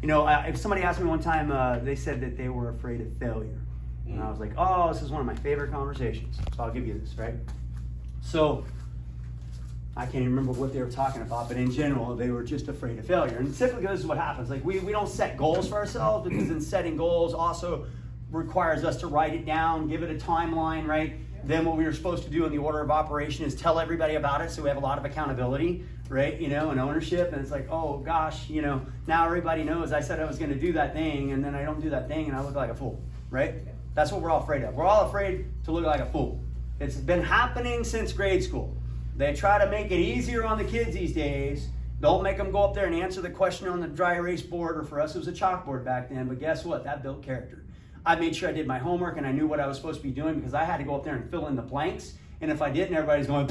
You know, if somebody asked me one time, they said that they were afraid of failure. And I was like, oh, this is one of my favorite conversations. So I'll give you this, right? So I can't even remember what they were talking about, but in general, they were just afraid of failure. And typically this is what happens. Like we don't set goals for ourselves, because in setting goals also requires us to write it down, give it a timeline, right? Then what we were supposed to do in the order of operation is tell everybody about it, so we have a lot of accountability, right? You know, and ownership. And it's like, oh gosh, you know, now everybody knows I said I was going to do that thing, and then I don't do that thing, and I look like a fool, right? That's what we're all afraid of. We're all afraid to look like a fool. It's been happening since grade school. They try to make it easier on the kids these days. Don't make them go up there and answer the question on the dry erase board, or for us it was a chalkboard back then, but guess what? That built character. I made sure I did my homework and I knew what I was supposed to be doing, because I had to go up there and fill in the blanks. And if I didn't, everybody's going,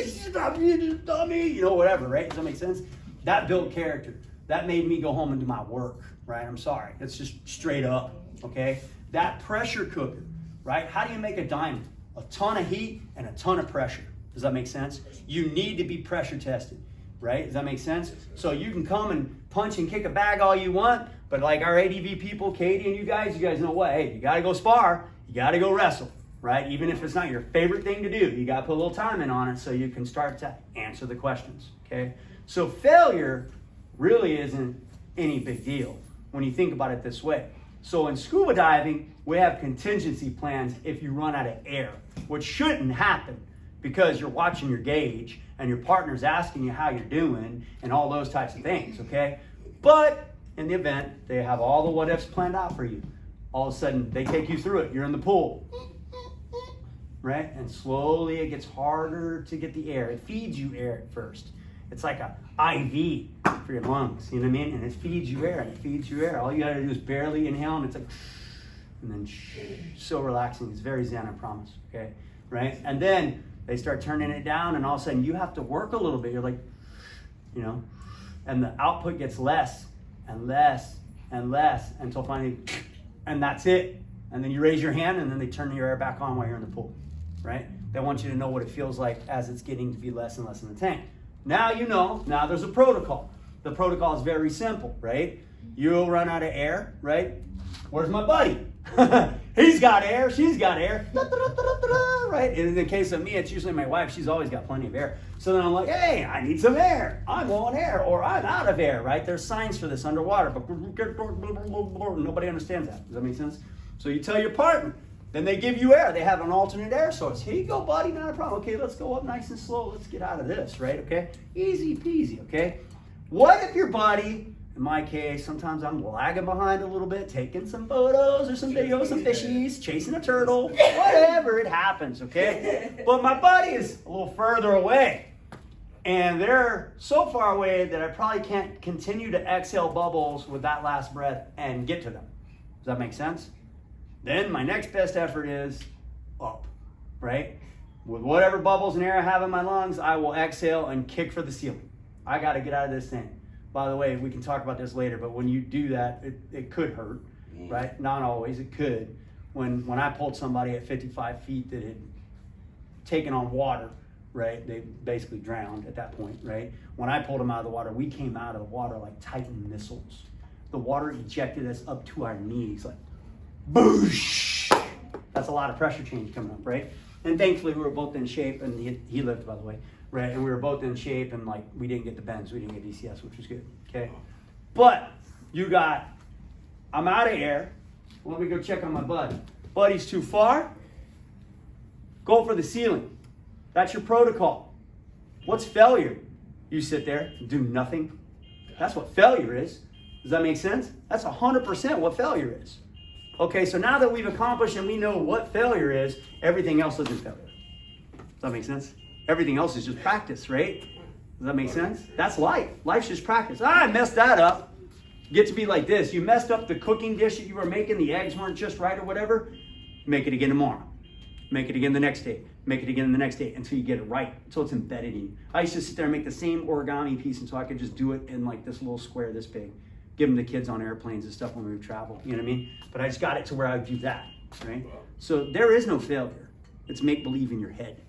stop you dummy, you know, whatever, right? Does that make sense? That built character. That made me go home and do my work, right? I'm sorry. It's just straight up, okay? That pressure cooker, right? How do you make a diamond? A ton of heat and a ton of pressure. Does that make sense? You need to be pressure tested, right? Does that make sense? So you can come and punch and kick a bag all you want, but like our ADV people, Katie and you guys know what? Hey, you got to go spar. You got to go wrestle, right? Even if it's not your favorite thing to do, you got to put a little time in on it so you can start to answer the questions, okay? So failure really isn't any big deal when you think about it this way. So in scuba diving, we have contingency plans if you run out of air, which shouldn't happen, because you're watching your gauge and your partner's asking you how you're doing and all those types of things, okay? But in the event, they have all the what ifs planned out for you. All of a sudden, they take you through it. You're in the pool, right? And slowly it gets harder to get the air. It feeds you air at first. It's like a IV for your lungs, you know what I mean? And it feeds you air, and it feeds you air. All you gotta do is barely inhale, and it's like, and then so relaxing. It's very zen, I promise, okay? Right? And then they start turning it down, and all of a sudden you have to work a little bit. You're like, you know, and the output gets less and less and less until finally, and that's it. And then you raise your hand, and then they turn your air back on while you're in the pool, right? They want you to know what it feels like as it's getting to be less and less in the tank. Now you know, now there's a protocol. The protocol is very simple, right? You'll run out of air, right? Where's my buddy? He's got air, she's got air, right? And in the case of me, it's usually my wife. She's always got plenty of air. So then I'm like, hey, I need some air. I'm on air, or I'm out of air, right? There's signs for this underwater, but nobody understands that. Does that make sense? So you tell your partner, then they give you air. They have an alternate air source. Here you go, buddy, not a problem. Okay, let's go up nice and slow. Let's get out of this, right? Okay, easy peasy, okay? What if your buddy, in my case, sometimes I'm lagging behind a little bit, taking some photos or some videos, some fishies, chasing a turtle, whatever, it happens, okay? But my buddy is a little further away, and they're so far away that I probably can't continue to exhale bubbles with that last breath and get to them. Does that make sense? Then my next best effort is up, right? With whatever bubbles and air I have in my lungs, I will exhale and kick for the ceiling. I got to get out of this thing. By the way, we can talk about this later, but when you do that, it could hurt, right? Not always, it could. When I pulled somebody at 55 feet that had taken on water, right? They basically drowned at that point, right? When I pulled them out of the water, we came out of the water like Titan missiles. The water ejected us up to our knees, like boosh! That's a lot of pressure change coming up, right? And thankfully we were both in shape, and he lived, by the way, right? And we were both in shape, and like we didn't get the bends, we didn't get DCS, which was good, okay? But you got, I'm out of air. Let me go check on my buddy. Buddy's too far. Go for the ceiling. That's your protocol. What's failure? You sit there and do nothing. That's what failure is. Does that make sense? That's 100% what failure is. Okay, so now that we've accomplished and we know what failure is, everything else isn't failure. Does that make sense? Everything else is just practice, right? Does that make sense? That's life. Life's just practice. I messed that up. Get to be like this. You messed up the cooking dish that you were making. The eggs weren't just right or whatever. Make it again tomorrow. Make it again the next day. Make it again the next day until you get it right, until it's embedded in you. I used to sit there and make the same origami piece until I could just do it in like this little square this big. Give them to kids on airplanes and stuff when we would travel. You know what I mean? But I just got it to where I would do that, right? So there is no failure. It's make believe in your head.